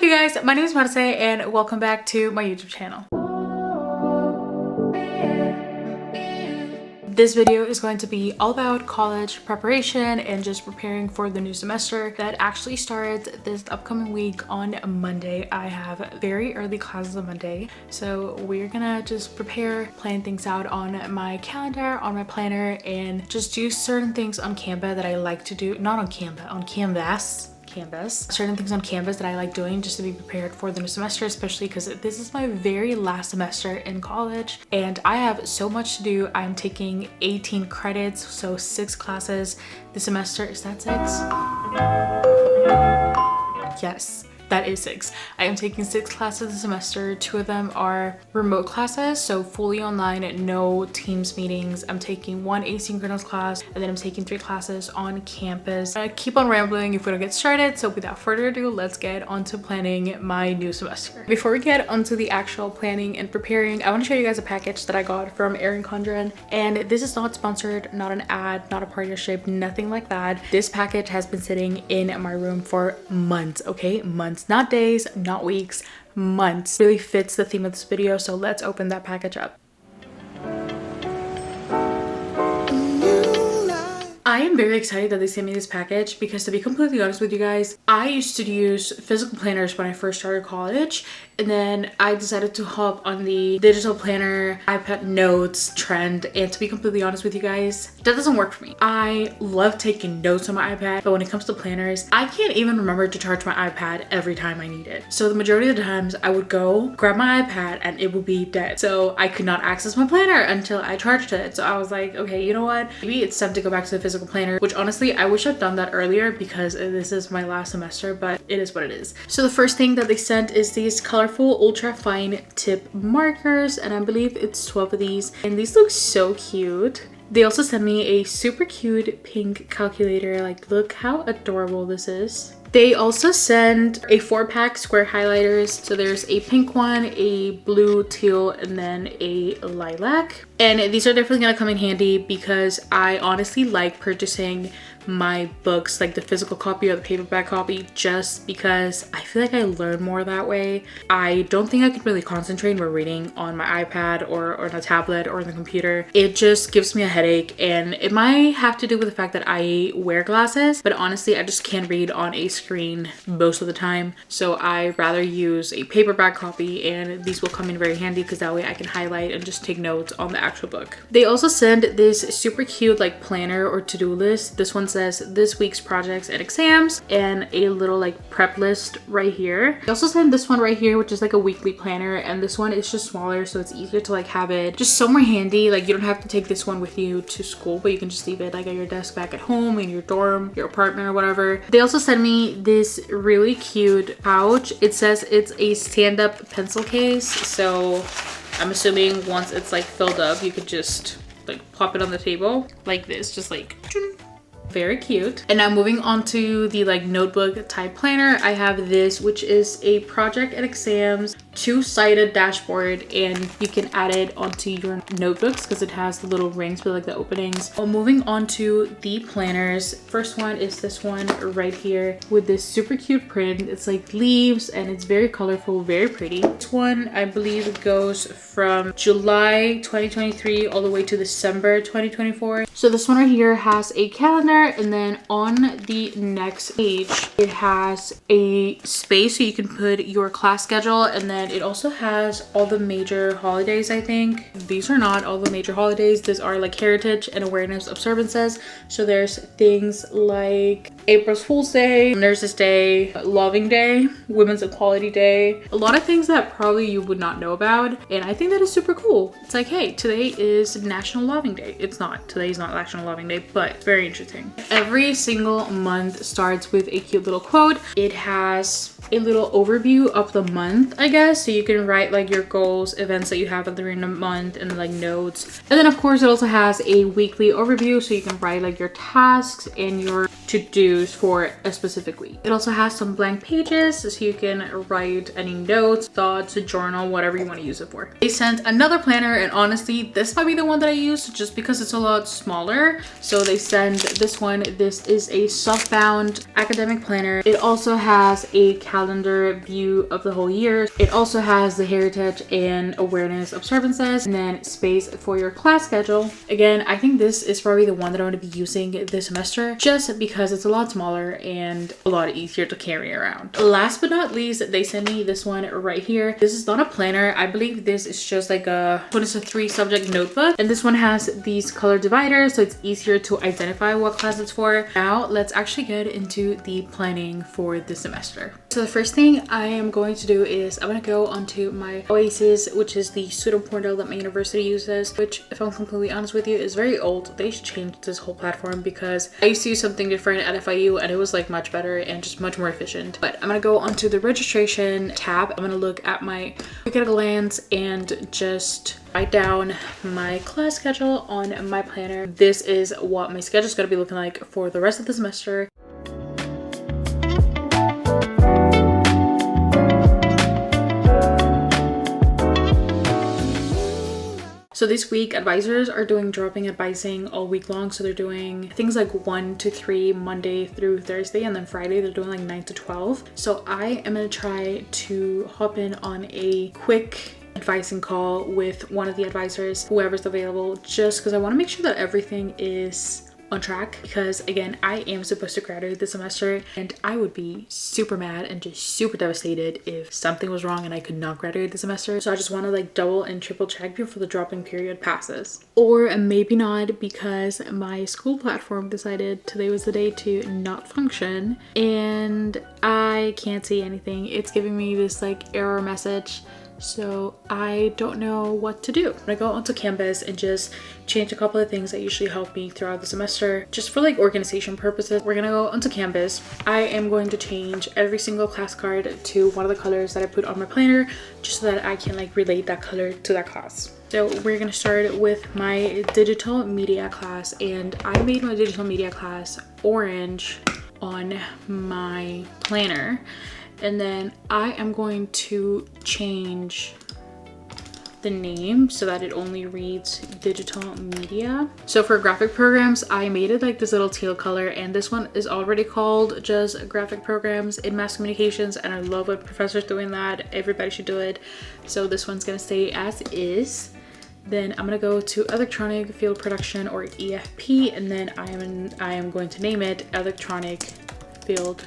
you guys? My name is Marce and welcome back to my YouTube channel. This video is going to be all about college preparation and just preparing for the new semester that actually starts this upcoming week on Monday. I have very early classes on Monday, so we're gonna just prepare, plan things out on my calendar, on my planner, and just do certain things on Canva that I like to do. Not on Canva, on Canvas. Certain things on Canvas that I like doing just to be prepared for the new semester, especially because this is my very last semester in college and I have so much to do. I'm taking 18 credits, so 6 classes this semester. Is that 6? Yes. That is 6. I am taking 6 classes this semester. 2 of them are remote classes, so fully online, no Teams meetings. I'm taking 1 asynchronous class, and then I'm taking 3 classes on campus. I keep on rambling if we don't get started, so without further ado, let's get onto planning my new semester. Before we get onto the actual planning and preparing, I want to show you guys a package that I got from 𝙗𝙪𝙨𝙨𝙨, and this is not sponsored, not an ad, not a partnership, nothing like that. This package has been sitting in my room for months, okay? Months. Not days, not weeks, months. Really fits the theme of this video, so let's open that package up. I am very excited that they sent me this package because, to be completely honest with you guys, I used to use physical planners when I first started college, and then I decided to hop on the digital planner iPad notes trend, and to be completely honest with you guys, that doesn't work for me. I love taking notes on my iPad, but when it comes to planners, I can't even remember to charge my iPad every time I need it. So the majority of the times I would go grab my iPad and it would be dead. So I could not access my planner until I charged it. So I was like, okay, you know what? Maybe it's time to go back to the physical planner, which honestly, I wish I'd done that earlier because this is my last semester, but it is what it is. So the first thing that they sent is these colorful ultra fine tip markers, and I believe it's 12 of these, and these look so cute. They also sent me a super cute pink calculator. Like, look how adorable this is. They also send a 4-pack square highlighters. So there's a pink one, a blue, teal, and then a lilac. And these are definitely gonna come in handy because I honestly like purchasing my books, like the physical copy or the paperback copy, just because I feel like I learn more that way. I don't think I can really concentrate when reading on my iPad or on a tablet or on the computer. It just gives me a headache, and it might have to do with the fact that I wear glasses, but honestly, I just can't read on a screen most of the time. So I rather use a paperback copy, and these will come in very handy because that way I can highlight and just take notes on the actual book. They also send this super cute like planner or to-do list. This one says this week's projects and exams, and a little like prep list right here. They also send this one right here, which is like a weekly planner, and this one is just smaller, so it's easier to like have it just somewhere handy. Like, you don't have to take this one with you to school, but you can just leave it like at your desk back at home, in your dorm, your apartment, or whatever. They also send me this really cute pouch. It says it's a stand-up pencil case, so I'm assuming once it's like filled up, you could just like plop it on the table like this, just like very cute. And now moving on to the like notebook type planner, I have this, which is a project and exams 2-sided dashboard, and you can add it onto your notebooks because it has the little rings with like the openings. Well, moving on to the planners, first one is this one right here with this super cute print. It's like leaves and it's very colorful, very pretty. This one, I believe it goes from July 2023 all the way to December 2024. So this one right here has a calendar, and then on the next page it has a space so you can put your class schedule, and then it also has all the major holidays. I think these are not all the major holidays. These are like heritage and awareness observances. So there's things like April Fool's Day, Nurses Day, Loving Day, Women's Equality Day, a lot of things that probably you would not know about, and I think that is super cool. It's like, hey, today is National Loving Day. It's not, today's not National Loving Day, but it's very interesting. Every single month starts with a cute little quote. It has a little overview of the month, I guess. pages, so you can write like your goals, events that you have during the month, and like notes. And then of course it also has a weekly overview, so you can write like your tasks and your to-dos for a specific week. It also has some blank pages, so you can write any notes, thoughts, a journal, whatever you want to use it for. They sent another planner, and honestly this might be the one that I use just because it's a lot smaller. So they send this one. This is a soft-bound academic planner. It also has a calendar view of the whole year. It also has the heritage and awareness observances, and then space for your class schedule. Again, I think this is probably the one that I'm going to be using this semester just because it's a lot smaller and a lot easier to carry around. Last but not least, they sent me this one right here. This is not a planner. I believe this is just like a 3 subject notebook, and this one has these color dividers, so it's easier to identify what class it's for. Now let's actually get into the planning for this semester. So the first thing I am going to do is I'm going to go onto my Oasis, which is the student portal that my university uses, which if I'm completely honest with you is very old. They should change this whole platform because I used to use something different at FIU and it was like much better and just much more efficient. But I'm going to go onto the registration tab. I'm going to look at my quick at a glance and just write down my class schedule on my planner. This is what my schedule is going to be looking like for the rest of the semester. So this week advisors are doing drop-in advising all week long. So they're doing things like 1 to 3 Monday through Thursday, and then Friday they're doing like 9 to 12. So I am going to try to hop in on a quick advising call with one of the advisors, whoever's available, just because I want to make sure that everything is on track, because again, I am supposed to graduate this semester and I would be super mad and just super devastated if something was wrong and I could not graduate this semester. So I just want to like double and triple check before the drop-in period passes. Or maybe not, because my school platform decided today was the day to not function and I can't see anything. It's giving me this like error message. So I don't know what to do. I'm gonna go onto Canvas and just change a couple of things that usually help me throughout the semester, just for like organization purposes. We're gonna go onto Canvas. I am going to change every single class card to one of the colors that I put on my planner, just so that I can like relate that color to that class. So we're gonna start with my digital media class, and I made my digital media class orange on my planner. And then I am going to change the name so that it only reads digital media. So for graphic programs, I made it like this little teal color, and this one is already called just graphic programs in mass communications, and I love when professors doing that. Everybody should do it. So this one's gonna stay as is. Then I'm gonna go to electronic field production, or EFP, and then I am going to name it electronic field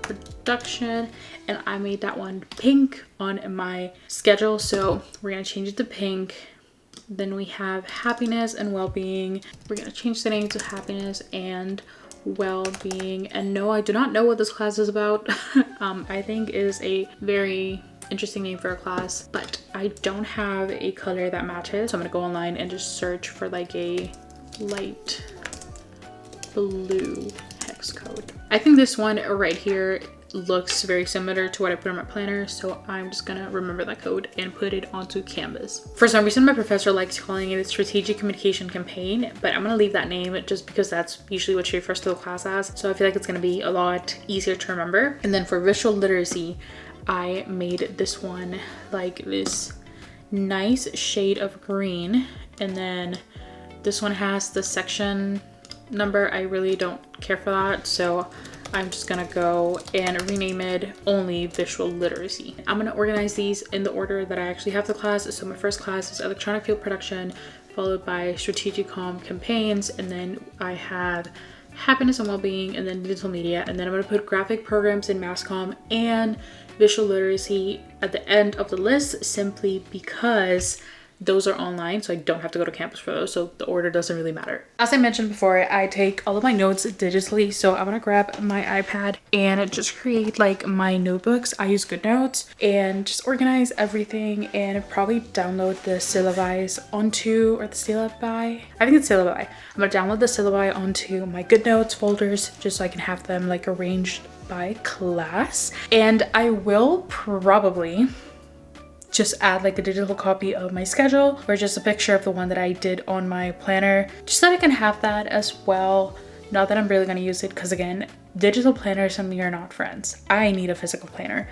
production, and I made that one pink on my schedule, so we're gonna change it to pink. Then we have happiness and well-being. We're gonna change the name to happiness and well-being. And no, I do not know what this class is about. I think it is a very interesting name for a class, but I don't have a color that matches, so I'm gonna go online and just search for like a light blue hex code. I think this one right here looks very similar to what I put on my planner, so I'm just gonna remember that code and put it onto Canvas. For some reason my professor likes calling it a strategic communication campaign, but I'm gonna leave that name just because that's usually what she refers to the class as, so I feel like it's gonna be a lot easier to remember. And then for visual literacy, I made this one like this nice shade of green, and then this one has the section number. I really don't care for that, so I'm just gonna go and rename it only visual literacy. I'm gonna organize these in the order that I actually have the class. So my first class is electronic field production, followed by strategic comm campaigns, and then I have happiness and well-being, and then digital media, and then I'm gonna put graphic programs in mass comm and visual literacy at the end of the list, simply because those are online, so I don't have to go to campus for those, so the order doesn't really matter. As I mentioned before, I take all of my notes digitally, so I'm gonna grab my iPad and just create like my notebooks. I use GoodNotes, and just organize everything and probably download the syllabi onto, or the syllabi? I think it's syllabi. I'm gonna download the syllabi onto my GoodNotes folders just so I can have them like arranged by class. And I will probably just add like a digital copy of my schedule or just a picture of the one that I did on my planner, just so that I can have that as well. Not that I'm really going to use it because again, digital planners and me are not friends. I need a physical planner,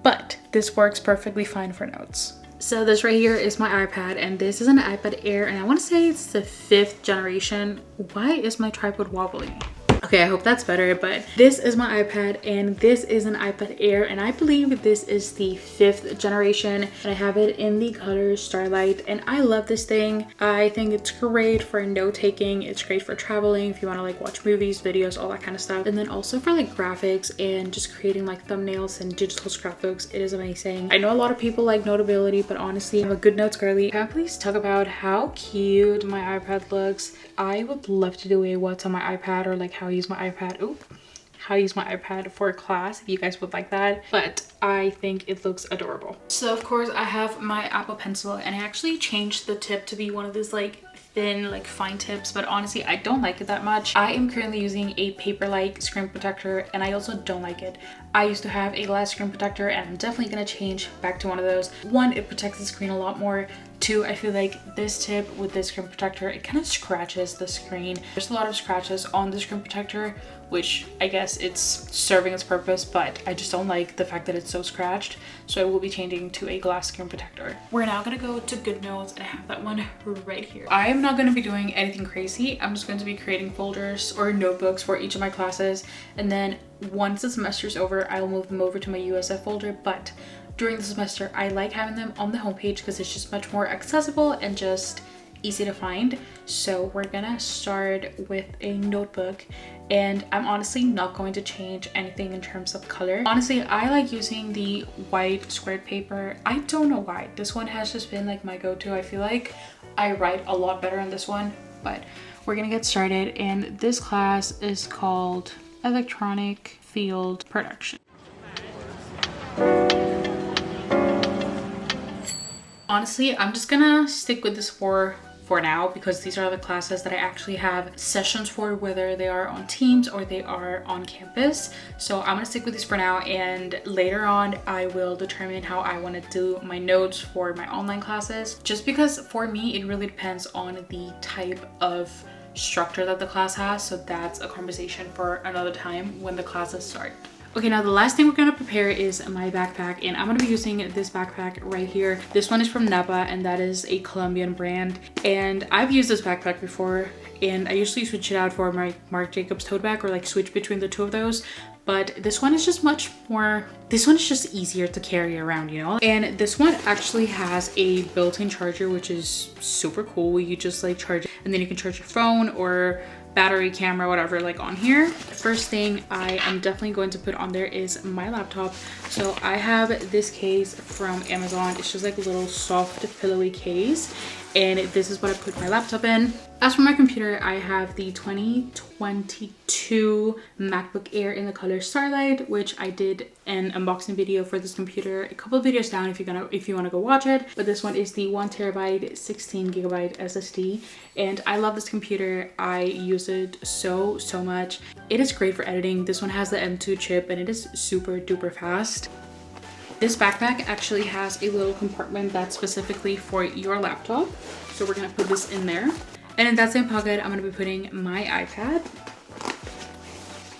but this works perfectly fine for notes. So this right here is my iPad, and this is an iPad Air, and I want to say it's the 5th generation. Why is my tripod wobbling? Okay, I hope that's better, but this is my iPad and this is an iPad Air, and I believe this is the 5th generation, and I have it in the color Starlight, and I love this thing. I think it's great for note taking. It's great for traveling if you want to like watch movies, videos, all that kind of stuff, and then also for like graphics and just creating like thumbnails and digital scrapbooks. It is amazing. I know a lot of people like Notability, but honestly, I'm a good notes girly. Can I please talk about how cute my iPad looks? I would love to do a what's on my iPad, or like how I use my iPad. How I use my iPad for class, if you guys would like that, but I think it looks adorable. So of course I have my Apple Pencil, and I actually changed the tip to be one of these like thin, like fine tips, but honestly I don't like it that much. I am currently using a paper-like screen protector, and I also don't like it. I used to have a glass screen protector, and I'm definitely gonna change back to one of those. One, it protects the screen a lot more. Two, I feel like this tip with this screen protector, it kind of scratches the screen. There's a lot of scratches on the screen protector, which I guess it's serving its purpose, but I just don't like the fact that it's so scratched. So I will be changing to a glass screen protector. We're now gonna go to GoodNotes, and I have that one right here. I am not gonna be doing anything crazy. I'm just going to be creating folders or notebooks for each of my classes, and then once the semester's over, I will move them over to my USF folder. But during the semester, I like having them on the homepage because it's just much more accessible and just easy to find. So we're gonna start with a notebook, and I'm honestly not going to change anything in terms of color. Honestly, I like using the white squared paper. I don't know why. This one has just been like my go-to. I feel like I write a lot better on this one, but we're gonna get started. And this class is called Electronic Field Production. Honestly, I'm just gonna stick with this for now, because these are the classes that I actually have sessions for, whether they are on Teams or they are on campus. So I'm gonna stick with these for now, and later on I will determine how I want to do my notes for my online classes, just because for me it really depends on the type of structure that the class has. So that's a conversation for another time when the classes start. Okay, now the last thing we're gonna prepare is my backpack, and I'm gonna be using this backpack right here. This one is from Napa, and that is a Colombian brand. And I've used this backpack before, and I usually switch it out for my Marc Jacobs tote bag, or like switch between the two of those. But this one is just much more, this one is just easier to carry around, you know? And this one actually has a built-in charger, which is super cool. You just like charge it, and then you can charge your phone or battery, camera, whatever, like on here. The first thing I am definitely going to put on there is my laptop. So I have this case from Amazon. It's just like a little soft pillowy case, and this is what I put my laptop in. As for my computer, I have the 2022 MacBook Air in the color Starlight, which I did an unboxing video for this computer a couple of videos down if you want to go watch it. But this one is the 1TB 16GB SSD, and I love this computer. I use it so much. It is great for editing. This one has the M2 chip, and it is super duper fast. This backpack actually has a little compartment that's specifically for your laptop, so we're gonna put this in there. And in that same pocket, I'm gonna be putting my iPad.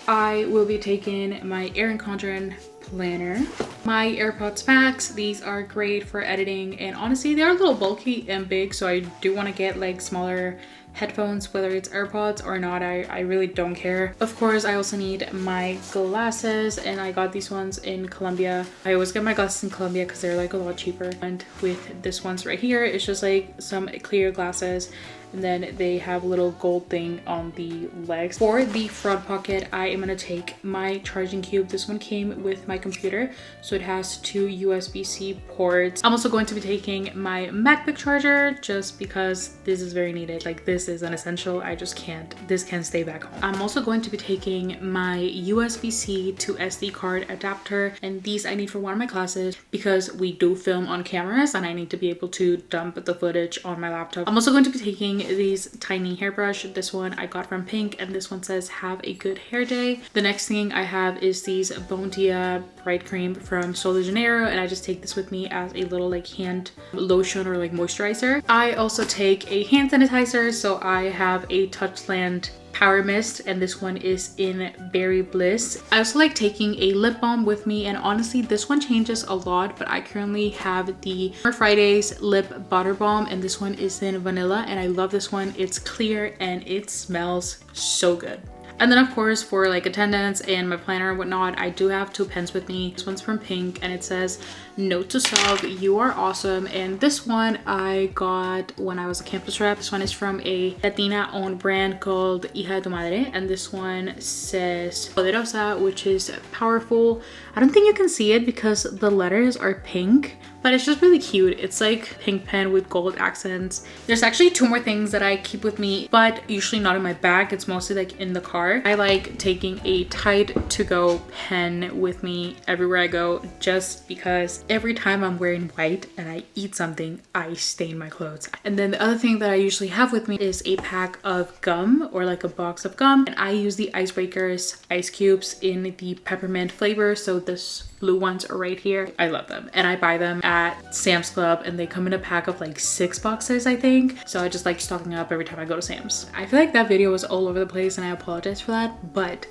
I will be taking my Erin Condren planner, my AirPods Max. These are great for editing, and honestly, they're a little bulky and big, so I do want to get like smaller headphones, whether it's AirPods or not. I really don't care. Of course, I also need my glasses, and I got these ones in Colombia. I always get my glasses in Colombia because they're like a lot cheaper. And with this ones right here, it's just like some clear glasses, and then they have a little gold thing on the legs. For the front pocket, I am gonna take my charging cube. This one came with my computer, so it has 2 USB-C ports. I'm also going to be taking my MacBook charger, just because this is very needed. Like, this is an essential. I just can't, this can't stay back home. I'm also going to be taking my USB-C to SD card adapter, and these I need for one of my classes because we do film on cameras and I need to be able to dump the footage on my laptop. I'm also going to be taking these tiny hairbrush. This one I got from Pink, and this one says have a good hair day. The next thing I have is these Bon Dia Bright Cream from Sol de Janeiro, and I just take this with me as a little like hand lotion or like moisturizer. I also take a hand sanitizer, so I have a Touchland Power Mist, and this one is in Berry Bliss. I also like taking a lip balm with me, and honestly this one changes a lot, but I currently have the Fridays Lip Butter Balm, and this one is in vanilla, and I love this one. It's clear and it smells so good. And then of course for like attendance and my planner and whatnot, I do have 2 pens with me. This one's from Pink, and it says note to self, you are awesome. And this one I got when I was a campus rep. This one is from a Latina owned brand called 𝙗𝙪𝙨𝙞𝙦𝙪𝙞, and this one says poderosa, which is powerful. I don't think you can see it because the letters are pink, but it's just really cute. It's like pink pen with gold accents. There's actually 2 more things that I keep with me, but usually not in my bag. It's mostly like in the car. I like taking a Tide to go pen with me everywhere I go, just because every time I'm wearing white and I eat something, I stain my clothes. And then the other thing that I usually have with me is a pack of gum, or like a box of gum, and I use the Icebreakers ice cubes in the peppermint flavor. So this blue ones are right here. I love them, and I buy them at Sam's Club, and they come in a pack of like 6 boxes, I think. So I just like stocking up every time I go to Sam's. I feel like that video was all over the place, and I apologize for that, but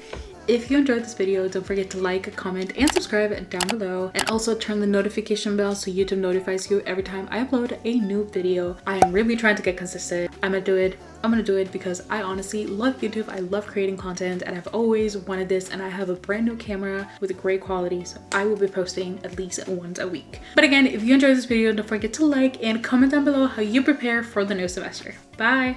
if you enjoyed this video, don't forget to like, comment, and subscribe down below, and also turn the notification bell so YouTube notifies you every time I upload a new video. I am really trying to get consistent. I'm gonna do it because I honestly love YouTube. I love creating content, and I've always wanted this, and I have a brand new camera with great quality, so I will be posting at least once a week. But again, if you enjoyed this video, don't forget to like and comment down below how you prepare for the new semester. Bye!